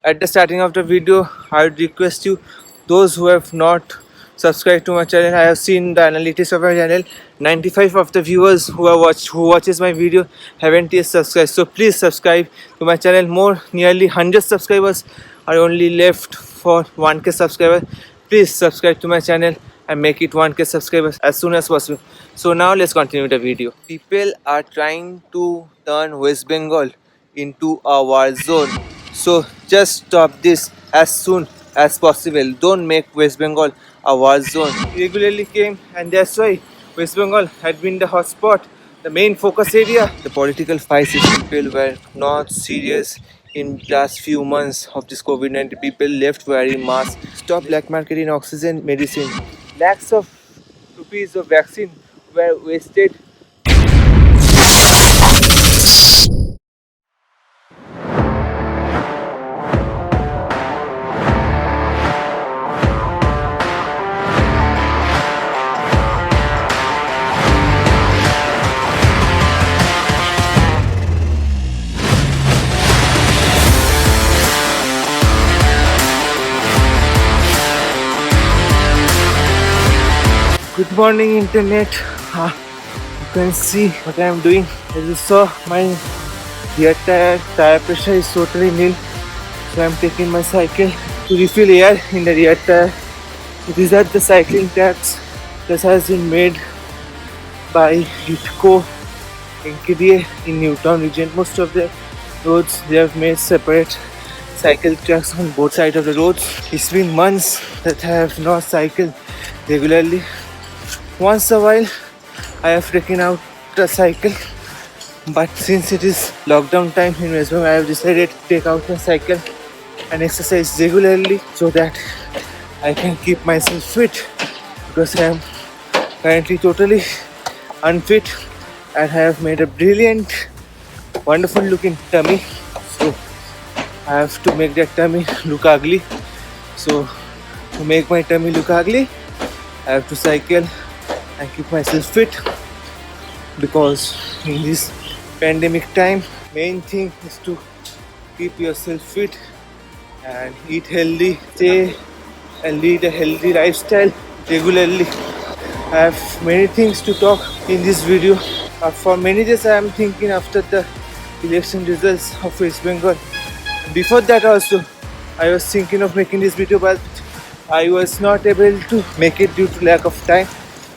At the starting of the video, I would request you, those who have not subscribed to my channel, I have seen the analytics of my channel. 95 of the viewers who watches my video haven't yet subscribed. So please subscribe to my channel. Nearly 100 subscribers are only left for 1k subscribers. Please subscribe to my channel and make it 1k subscribers as soon as possible. So now let's continue the video. People are trying to turn West Bengal into a war zone. So just stop this as soon as possible. Don't make West Bengal a war zone. Regularly came, and that's why West Bengal had been the hotspot, the main focus area. The political fights people were not serious in last few months of this COVID-19. People left wearing masks. Stop black marketing oxygen medicine. Lakhs of rupees of vaccine were wasted. Good morning, internet. You can see what I am doing. As you saw, my rear tire pressure is totally nil. So I am taking my cycle to refill air in the rear tire. So these are the cycling tracks that has been made by Hitco in KDA in Newtown region. Most of the roads they have made separate cycle tracks on both sides of the roads. It's been months that I have not cycled regularly. Once a while I have taken out a cycle, but since it is lockdown time in West Bengal, I have decided to take out a cycle and exercise regularly so that I can keep myself fit, because I am currently totally unfit and I have made a brilliant, wonderful looking tummy. So I have to make that tummy look ugly. So to make my tummy look ugly, I have to cycle and keep myself fit, because in this pandemic time, main thing is to keep yourself fit and eat healthy, stay and lead a healthy lifestyle regularly. I have many things to talk in this video. For many days I am thinking after the election results of West Bengal. Before that also I was thinking of making this video, but I was not able to make it due to lack of time.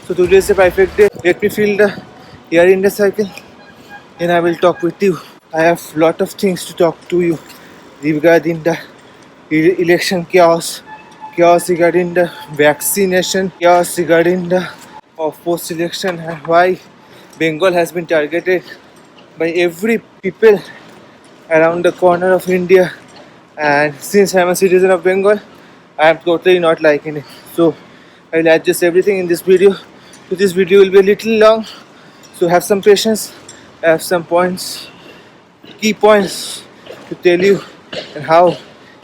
So today is a perfect day. Let me fill the air in the cycle, then I will talk with you. I have lot of things to talk to you regarding the election chaos regarding the vaccination, chaos regarding the post-election, and why Bengal has been targeted by every people around the corner of India. And since I am a citizen of Bengal, I am totally not liking it. So I will adjust everything in this video. So this video will be a little long, so have some patience. I have some points, key points to tell you, and how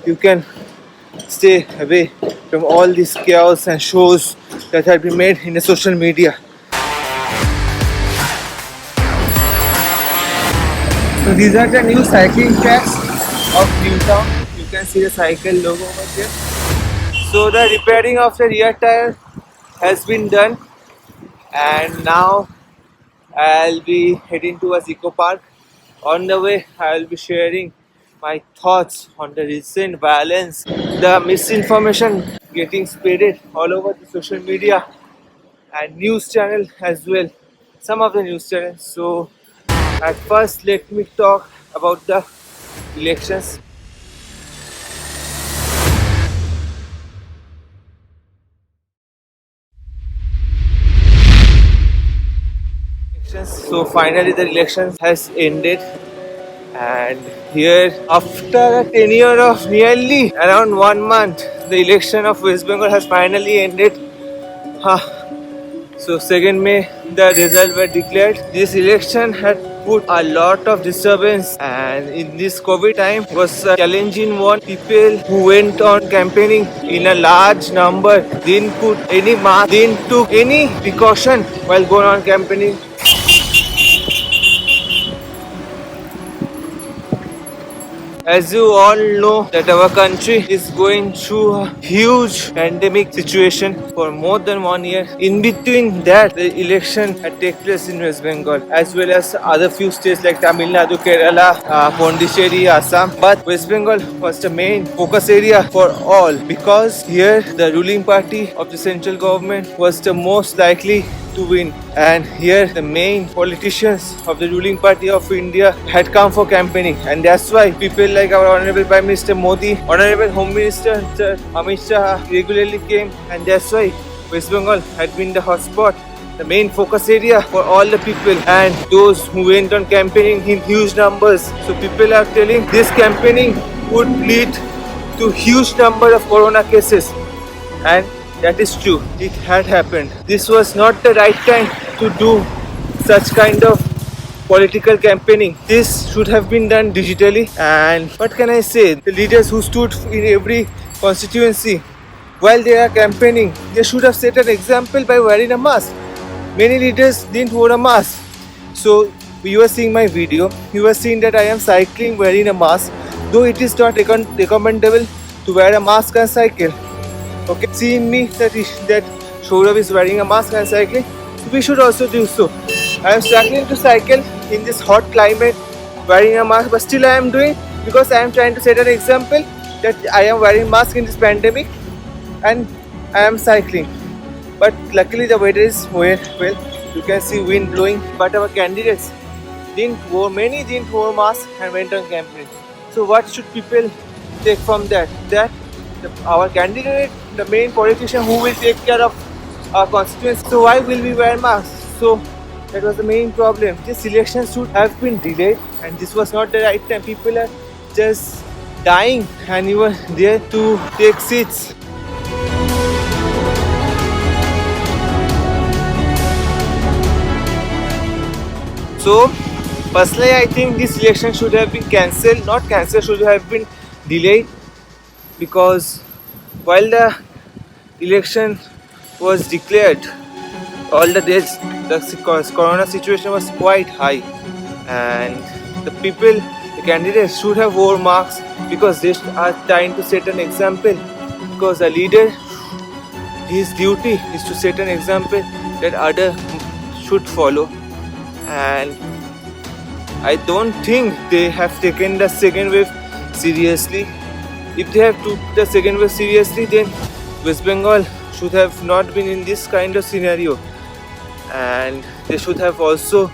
you can stay away from all these chaos and shows that have been made in the social media. So these are the new cycling tracks of Newtown. You can see the cycle logo over there. So the repairing of the rear tire has been done, and now I'll be heading towards Eco Park. On the way, I'll be sharing my thoughts on the recent violence, the misinformation getting spreaded all over the social media and news channel as well. Some of the news channels. So at first, let me talk about the elections. So finally the election has ended, and here after a tenure of nearly around 1 month, the election of West Bengal has finally ended. So 2nd May the results were declared. This election had put a lot of disturbance, and in this COVID time was a challenging one. People who went on campaigning in a large number didn't put any mask, didn't took any precaution while going on campaigning. As you all know that our country is going through a huge pandemic situation for more than 1 year. In between that, the election had taken place in West Bengal as well as other few states like Tamil Nadu, Kerala, Pondicherry, Assam. But West Bengal was the main focus area for all because here the ruling party of the central government was the most likely to win, and here the main politicians of the ruling party of India had come for campaigning, and that's why people like our Honorable Prime Minister Modi, Honorable Home Minister Amit Shah regularly came, and that's why West Bengal had been the hotspot, the main focus area for all the people and those who went on campaigning in huge numbers. So people are telling this campaigning would lead to huge number of corona cases, and that is true. It had happened. This was not the right time to do such kind of political campaigning. This should have been done digitally. And what can I say? The leaders who stood in every constituency while they are campaigning, they should have set an example by wearing a mask. Many leaders didn't wear a mask. So you are seeing my video. You are seeing that I am cycling wearing a mask, though it is not recommendable to wear a mask and cycle. Okay, seeing me that Saurav is wearing a mask and cycling, so we should also do so. I am struggling to cycle in this hot climate wearing a mask, but still I am doing because I am trying to set an example that I am wearing mask in this pandemic and I am cycling. But luckily the weather is well. You can see wind blowing, but our candidates many didn't wear mask and went on campaign. So what should people take from that? That our candidate, the main politician who will take care of our constituency. So why will we wear masks? So that was the main problem. This election should have been delayed, and this was not the right time. People are just dying, and you were there to take seats. So personally, I think this election should have been cancelled. Not cancelled, should have been delayed, because while the election was declared, all the days the corona situation was quite high, and the candidates should have worn masks because they are trying to set an example. Because a leader, his duty is to set an example that others should follow, and I don't think they have taken the second wave seriously. If they have took the second wave seriously, then West Bengal should have not been in this kind of scenario, and they should have also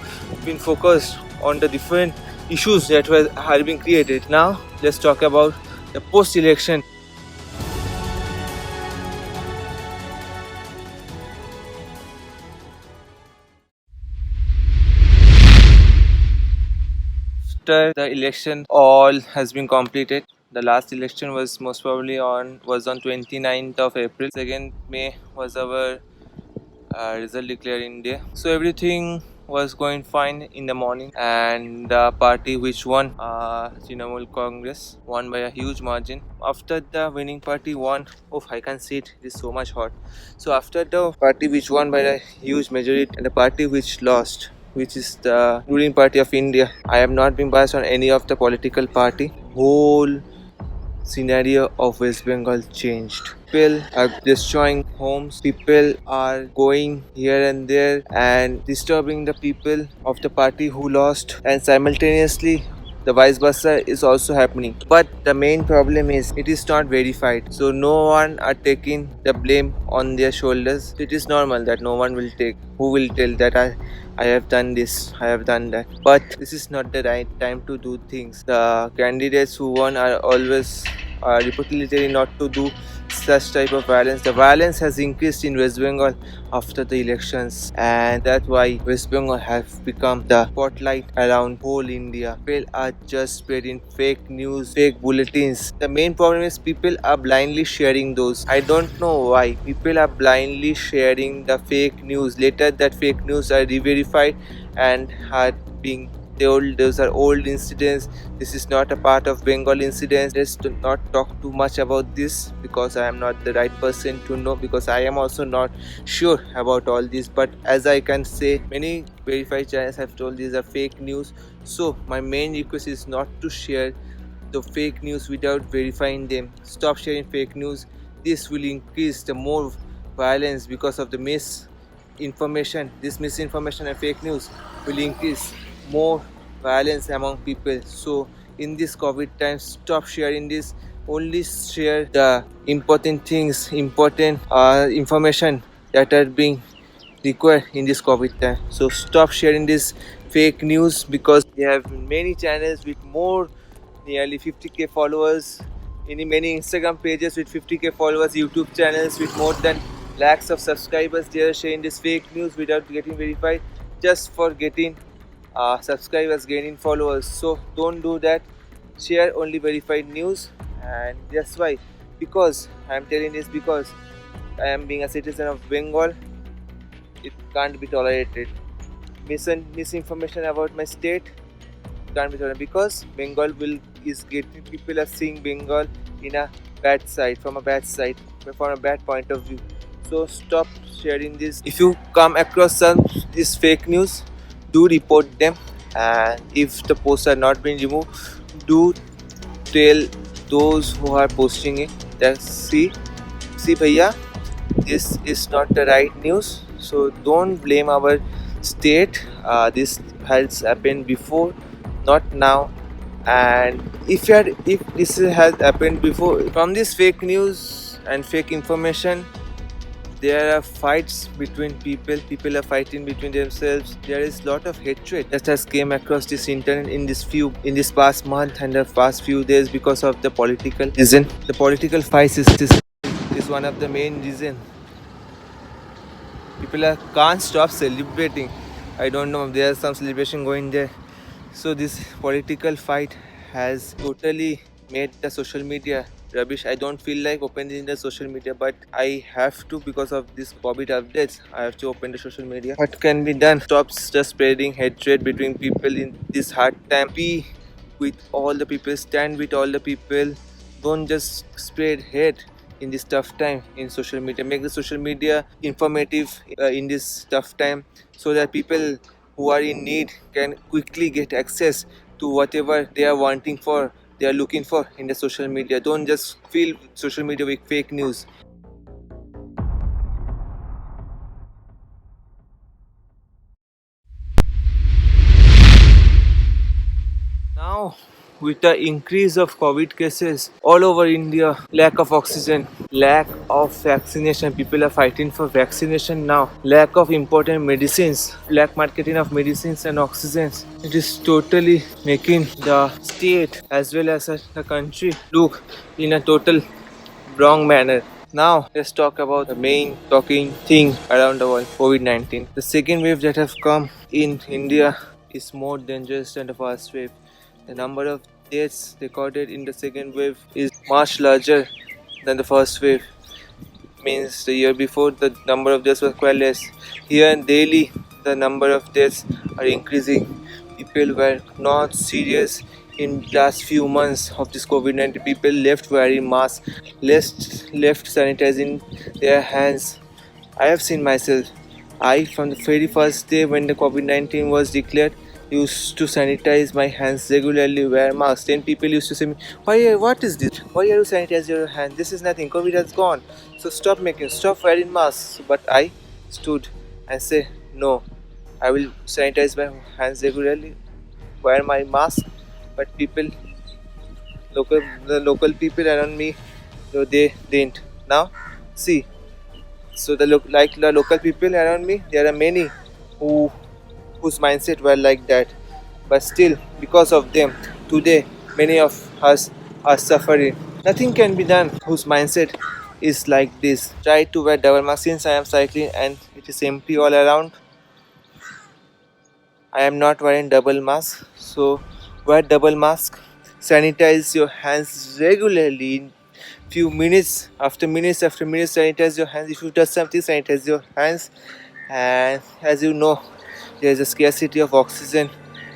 been focused on the different issues that had been created. Now let's talk about the post-election. After the election all has been completed, the last election was most probably on 29th of April. 2nd May was our result declaring day. So everything was going fine in the morning, and the party which won, Trinamool Congress, won by a huge margin. After the winning party won, I can see it is so much hot. So after the party which won by a huge majority and the party which lost, which is the ruling party of India, I have not been biased on any of the political party. Whole scenario of West Bengal changed. People are destroying homes, people are going here and there and disturbing the people of the party who lost, and simultaneously the vice versa is also happening. But the main problem is it is not verified, so no one are taking the blame on their shoulders. It is normal that no one will take, who will tell that I have done this, I have done that. But this is not the right time to do things. The candidates who won are always reportedly not to do such type of violence. The violence has increased in West Bengal after the elections, and that's why West Bengal has become the spotlight around whole India. People are just spreading fake news, fake bulletins. The main problem is people are blindly sharing those. I don't know why people are blindly sharing the fake news. Later that fake news are re-verified and are being told those are old incidents. This is not a part of Bengal incidents. Let's not talk too much about this because I am not the right person to know, because I am also not sure about all this. But as I can say, many verified channels have told these are fake news. So my main request is not to share the fake news without verifying them. Stop sharing fake news. This will increase the more violence because of the misinformation. This misinformation and fake news will increase more violence among people. So in this COVID time, stop sharing this. Only share the important things, important information that are being required in this COVID time. So stop sharing this fake news because they have many channels with more nearly 50k followers, many Instagram pages with 50k followers, YouTube channels with more than lakhs of subscribers. They are sharing this fake news without getting verified just for getting subscribers, gaining followers. So don't do that. Share only verified news, and that's why. Because I am telling this because I am being a citizen of Bengal, it can't be tolerated. Misinformation about my state can't be tolerated because Bengal will is getting people are seeing Bengal in a bad side, from a bad side, from a bad point of view. So stop sharing this. If you come across some this fake news, do report them, and if the posts are not being removed, do tell those who are posting it that see bhaiya, this is not the right news. So don't blame our state. This has happened before, not now. And if this has happened before, from this fake news and fake information, there are fights between people are fighting between themselves. There is lot of hatred that has came across this internet in this past month and the past few days because of the political reason. The political fights is one of the main reason. People can't stop celebrating. I don't know, there's some celebration going there. So this political fight has totally made the social media rubbish. I don't feel like opening the social media, but I have to because of this COVID updates. I have to open the social media. What can be done? Stop just spreading hatred between people in this hard time. Be with all the people. Stand with all the people. Don't just spread hate in this tough time in social media. Make the social media informative in this tough time so that people who are in need can quickly get access to whatever they are wanting for, they are looking for in the social media. Don't just fill social media with fake news. Now, with the increase of COVID cases all over India, lack of oxygen, lack of vaccination, people are fighting for vaccination now, lack of important medicines, black marketing of medicines and oxygens. It is totally making the state as well as the country look in a total wrong manner. Now let's talk about the main talking thing around the world, COVID-19. The second wave that have come in India is more dangerous than the first wave. The number of deaths recorded in the second wave is much larger than the first wave. Means the year before the number of deaths was quite less. Here in Delhi the number of deaths are increasing. People were not serious in last few months of this COVID-19. People left wearing masks, left sanitizing their hands. I have seen myself. I, from the very first day when the COVID-19 was declared, used to sanitize my hands regularly, wear masks. Then people used to say me, what is this? Why are you sanitizing your hands? This is nothing. COVID has gone. So stop wearing masks. But I stood and said, no, I will sanitize my hands regularly, wear my mask. But the local people around me, no, they didn't. Now, see, so the local people around me, there are many whose mindset were like that. But still, because of them, today many of us are suffering. Nothing can be done whose mindset is like this. Try to wear double mask. Since I am cycling and it is empty all around, I am not wearing double mask. So wear double mask. Sanitize your hands regularly. In few minutes after minutes, sanitize your hands. If you touch something, sanitize your hands. And as you know, there is a scarcity of oxygen.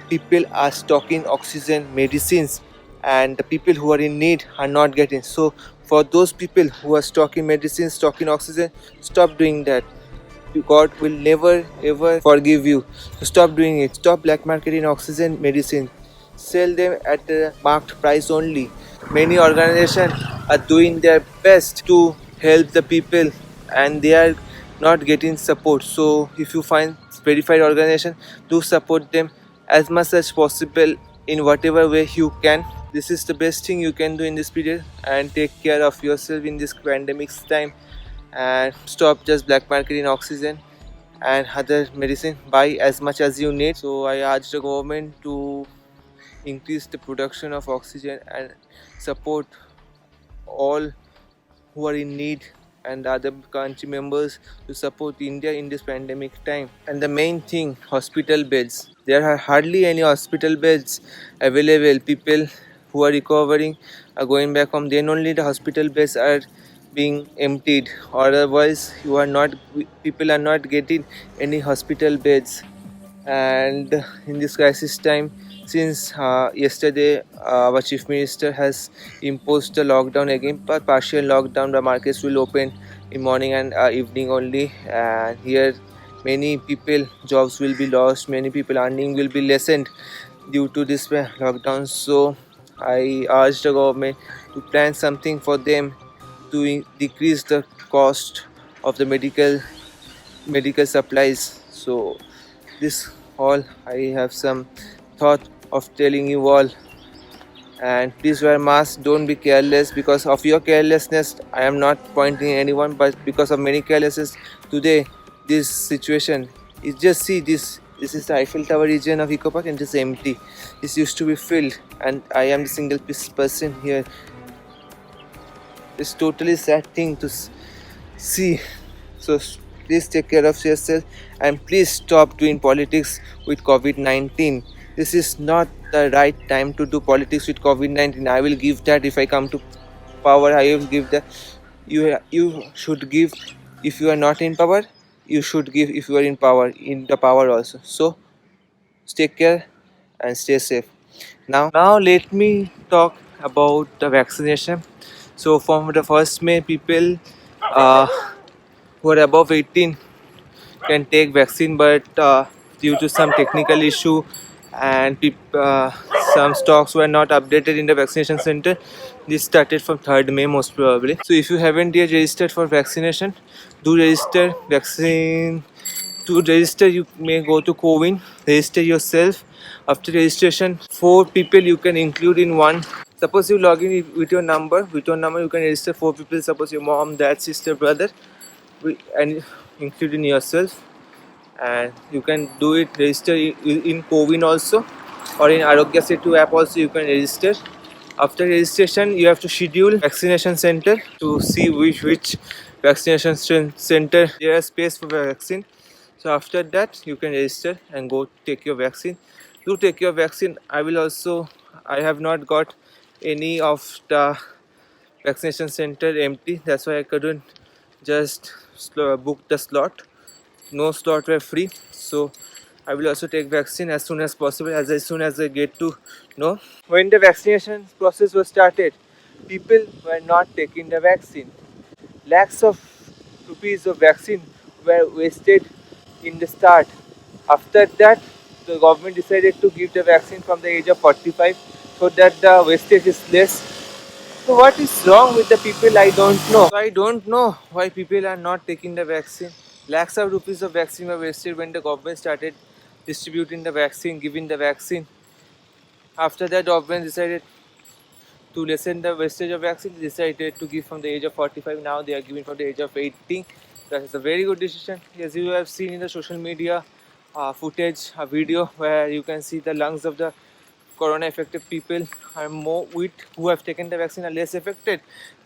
People are stocking oxygen medicines, and the people who are in need are not getting. So for those people who are stocking medicines, stocking oxygen, stop doing that. God will never ever forgive you. So stop doing it. Stop black marketing oxygen medicine. sell them at the marked price only. Many organizations are doing their best to help the people and they are not getting support. So if you find verified organization, do support them as much as possible in whatever way you can. This is the best thing you can do in this period, and take care of yourself in this pandemic time and stop just black marketing oxygen and other medicine. Buy as much as you need. So I urge the government to increase the production of oxygen and support all who are in need and other country members to support India in this pandemic time. And the main thing, hospital beds. There are hardly any hospital beds available. People who are recovering are going back home. Then only the hospital beds are being emptied. Otherwise, people are not getting any hospital beds. And in this crisis time, since yesterday our chief minister has imposed the lockdown again, but partial lockdown, the markets will open in morning and evening only, and here many people jobs will be lost, many people earning will be lessened due to this lockdown. So I urge the government to plan something for them to decrease the cost of the medical supplies. So this all I have some thought of telling you all. And please wear mask, don't be careless. Because of your carelessness, I am not pointing anyone, but because of many carelessness today, this situation is just, see this is the Eiffel Tower region of Eco Park and it is empty. This used to be filled and I am the single person here. It's totally sad thing to see. So please take care of yourself and please stop doing politics with COVID-19. This is not the right time to do politics with COVID-19. I will give that if I come to power. I will give that. You should give if you are not in power. You should give if you are in power. In the power also. So take care and stay safe. Now let me talk about the vaccination. So from the 1st May, people uh, who are above 18 can take vaccine, but due to some technical issue and some stocks were not updated in the vaccination center, this started from 3rd May most probably. So if you haven't yet registered for vaccination, do register. Vaccine to register, you may go to Cowin, register yourself. After registration, 4 people you can include in one. Suppose you log in with your number. With your number, you can register 4 people. Suppose your mom, dad, sister, brother, and including yourself. And you can do it, register in Cowin also, or in Arogya Setu app also you can register. After registration, you have to schedule vaccination center to see which vaccination center there is space for vaccine. So after that, you can register and go take your vaccine. Do take your vaccine. I have not got any of the vaccination center empty. That's why I couldn't just book the slot. No slot were free. So I will also take vaccine as soon as possible, as soon as I get to know. When the vaccination process was started, people were not taking the vaccine. Lakhs of rupees of vaccine were wasted in the start. After that, the government decided to give the vaccine from the age of 45 so that the wastage is less. So what is wrong with the people? I don't know. So I don't know why people are not taking the vaccine. Lakhs of rupees of vaccine were wasted when the government started distributing the vaccine, giving the vaccine. After that, government decided to lessen the wastage of vaccine. They decided to give from the age of 45. Now they are giving from the age of 80. That is a very good decision. As you have seen in the social media footage, a video where you can see the lungs of the corona affected people are more with who have taken the vaccine are less affected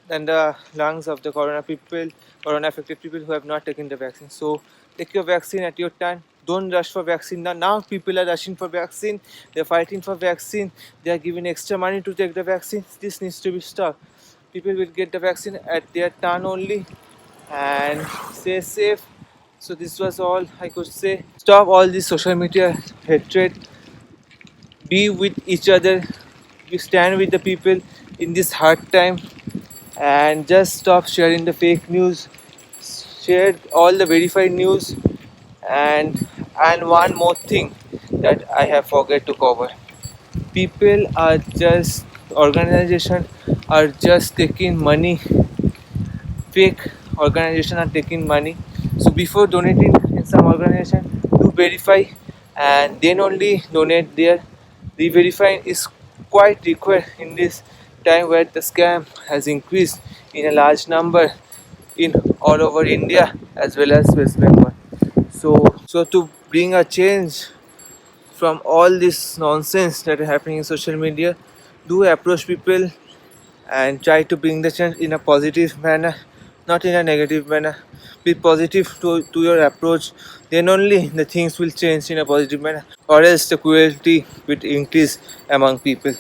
than the lungs of the corona affected people who have not taken the vaccine. So take your vaccine at your time. Don't rush for vaccine. Now people are rushing for vaccine. They're fighting for vaccine. They are giving extra money to take the vaccine. This needs to be stopped. People will get the vaccine at their turn only and stay safe. So this was all I could say. Stop all this social media hatred. Be with each other. We stand with the people in this hard time, and just stop sharing the fake news. Share all the verified news. And one more thing that I have forgot to cover. people are just organization are just taking money. Fake organization are taking money. So before donating in some organization, do verify and then only donate there. The verifying is quite required in this time where the scam has increased in a large number in all over India as well as West Bengal. So to bring a change from all this nonsense that is happening in social media, do approach people and try to bring the change in a positive manner, not in a negative manner. Be positive to your approach, then only the things will change in a positive manner, or else the cruelty will increase among people.